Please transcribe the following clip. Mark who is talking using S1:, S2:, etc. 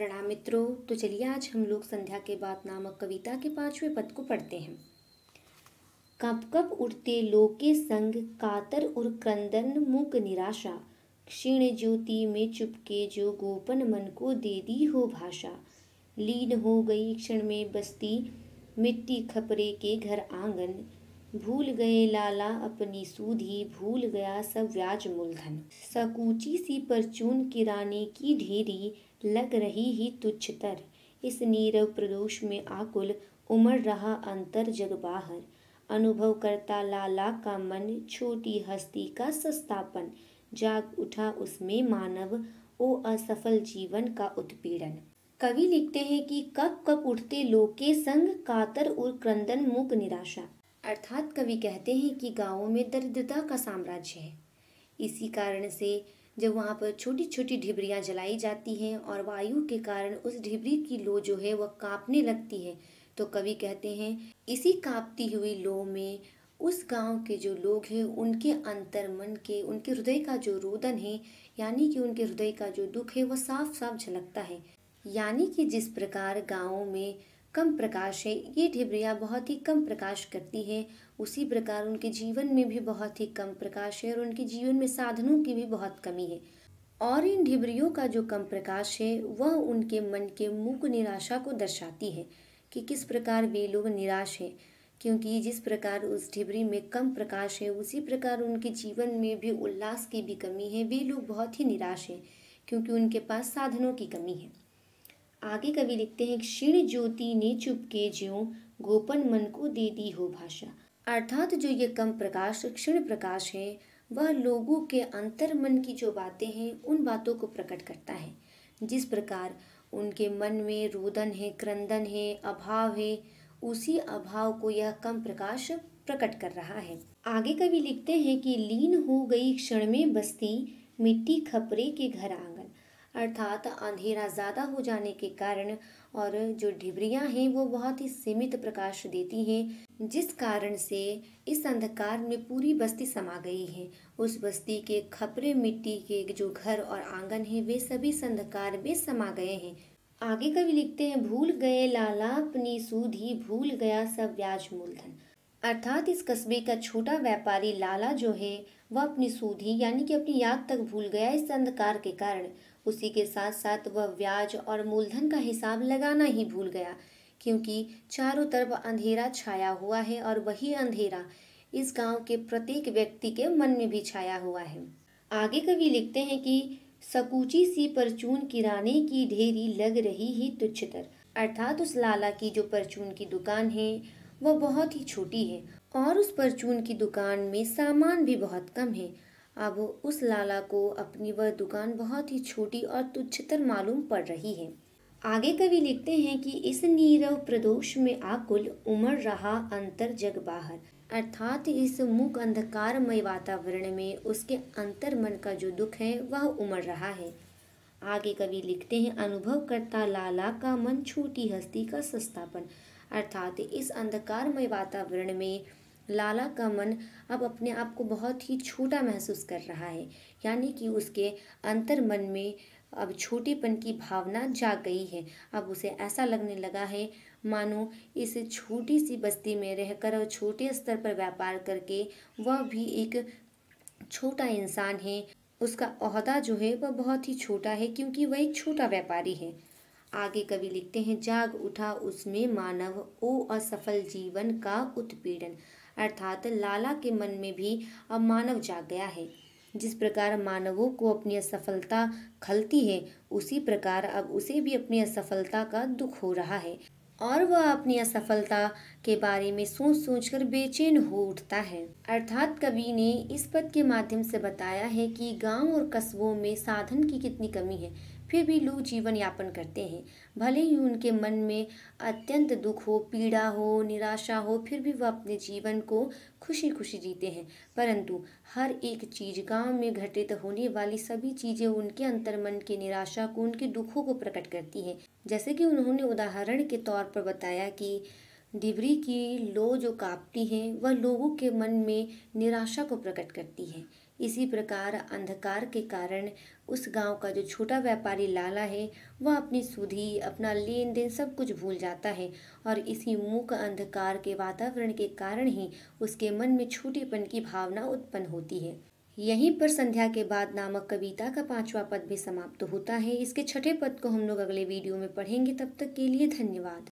S1: प्रणाम मित्रों। तो चलिए आज हम लोग संध्या के बाद नामक कविता के 5वें पद को पढ़ते हैं। कप कप उठते लोके संग कातर उर क्रंदन मूक निराशा, क्षीण ज्योति में चुपके जो गोपन मन को दे दी हो भाषा। लीन हो गई क्षण में बस्ती मिट्टी खपरे के घर आंगन, भूल गए लाला अपनी सूधी भूल गया सब व्याज मूलधन। सकूची सी परचून किराने की ढेरी लग रही ही तुच्छतर, इस नीरव प्रदोष में आकुल उमड़ रहा अंतर जग बाहर। अनुभव करता लाला का मन छोटी हस्ती का सस्तापन, जाग उठा उसमें मानव ओ असफल जीवन का उत्पीड़न। कवि लिखते हैं कि कप कप उठते लोके संग कातर और क्रंदन मूक निराशा, अर्थात कवि कहते हैं कि गाँवों में दरिद्रता का साम्राज्य है। इसी कारण से जब वहाँ पर छोटी छोटी ढिबरियाँ जलाई जाती हैं और वायु के कारण उस ढिबरी की लो जो है वह कांपने लगती है, तो कवि कहते हैं इसी कांपती हुई लो में उस गांव के जो लोग हैं उनके अंतर मन के, उनके हृदय का जो रोदन है, यानी कि उनके हृदय का जो दुख है वह साफ साफ झलकता है। यानी कि जिस प्रकार गाँवों में कम प्रकाश है, ये ढिबरियाँ बहुत ही कम प्रकाश करती हैं, उसी प्रकार उनके जीवन में भी बहुत ही कम प्रकाश है और उनके जीवन में साधनों की भी बहुत कमी है। और इन ढिबरियों का जो कम प्रकाश है वह उनके मन के मूक निराशा को दर्शाती है कि किस प्रकार वे लोग निराश हैं, क्योंकि जिस प्रकार उस ढिबरी में कम प्रकाश है उसी प्रकार उनके जीवन में भी उल्लास की भी कमी है। वे लोग बहुत ही निराश हैं क्योंकि उनके पास साधनों की कमी है। आगे कवि लिखते हैं, क्षीण ज्योति ने चुपके ज्यों गोपन मन को दे दी हो भाषा, अर्थात जो ये कम प्रकाश क्षीण प्रकाश है वह लोगों के अंतर मन की जो बातें हैं उन बातों को प्रकट करता है। जिस प्रकार उनके मन में रोदन है, क्रंदन है, अभाव है, उसी अभाव को यह कम प्रकाश प्रकट कर रहा है। आगे कवि लिखते हैं कि लीन हो गई क्षण में बस्ती मिट्टी खपरे के घर आंगन, अर्थात अंधेरा ज़्यादा हो जाने के कारण और जो ढिबरियाँ हैं वो बहुत ही सीमित प्रकाश देती हैं, जिस कारण से इस अंधकार में पूरी बस्ती समा गई है। उस बस्ती के खपरे मिट्टी के जो घर और आंगन हैं वे सभी इस अंधकार में समा गए हैं। आगे कवि लिखते हैं, भूल गए लाला अपनी सूधी भूल गया सब ब्याज मूलधन, अर्थात इस कस्बे का छोटा व्यापारी लाला जो है वह अपनी सूधी यानी कि अपनी याद तक भूल गया इस अंधकार के कारण। उसी के साथ साथ वह ब्याज और मूलधन का हिसाब लगाना ही भूल गया, क्योंकि चारों तरफ अंधेरा छाया हुआ है और वही अंधेरा इस गांव के प्रत्येक व्यक्ति के मन में भी छाया हुआ है। आगे कवि लिखते हैं कि सकूची सी परचून किराने की ढेरी लग रही ही तुच्छतर, अर्थात उस लाला की जो परचून की दुकान है वह बहुत ही छोटी है और उस परचून की दुकान में सामान भी बहुत कम है। अब उस लाला को अपनी वह दुकान बहुत ही छोटी और तुच्छतर मालूम पड़ रही है। आगे कवि लिखते हैं कि इस नीरव प्रदोष में आकुल उमड़ रहा अंतर जग बाहर, अर्थात इस मूक अंधकारमय वातावरण में उसके अंतर मन का जो दुख है वह उमड़ रहा है। आगे कवि लिखते हैं, अनुभव करता लाला का मन छोटी हस्ती का सस्तापन, अर्थात इस अंधकारमय वातावरण में लाला का मन अब अपने आप को बहुत ही छोटा महसूस कर रहा है, यानी कि उसके अंतर मन में अब छोटेपन की भावना जाग गई है। अब उसे ऐसा लगने लगा है मानो इस छोटी सी बस्ती में रहकर और छोटे स्तर पर व्यापार करके वह भी एक छोटा इंसान है। उसका ओहदा जो है वह बहुत ही छोटा है क्योंकि वह एक छोटा व्यापारी है। आगे कवि लिखते हैं, जाग उठा उसमें मानव ओ असफल जीवन का उत्पीड़न, अर्थात लाला के मन में भी अब मानव जाग गया है। जिस प्रकार मानवों को अपनी असफलता खलती है उसी प्रकार अब उसे भी अपनी असफलता का दुख हो रहा है और वह अपनी असफलता के बारे में सोच सोचकर बेचैन हो उठता है। अर्थात कवि ने इस पद के माध्यम से बताया है कि गांव और कस्बों में साधन की कितनी कमी है, फिर भी लोग जीवन यापन करते हैं। भले ही उनके मन में अत्यंत दुख हो, पीड़ा हो, निराशा हो, फिर भी वह अपने जीवन को खुशी खुशी जीते हैं। परंतु हर एक चीज़ गांव में घटित होने वाली सभी चीज़ें उनके अंतर्मन की निराशा को, उनके दुखों को प्रकट करती हैं। जैसे कि उन्होंने उदाहरण के तौर पर बताया कि डिबरी की लो जो कांपती है वह लोगों के मन में निराशा को प्रकट करती है। इसी प्रकार अंधकार के कारण उस गांव का जो छोटा व्यापारी लाला है वह अपनी सुधि, अपना लेन देन सब कुछ भूल जाता है और इसी मूक अंधकार के वातावरण के कारण ही उसके मन में छोटेपन की भावना उत्पन्न होती है। यहीं पर संध्या के बाद नामक कविता का 5वां पद भी समाप्त होता है। इसके छठे पद को हम लोग अगले वीडियो में पढ़ेंगे। तब तक के लिए धन्यवाद।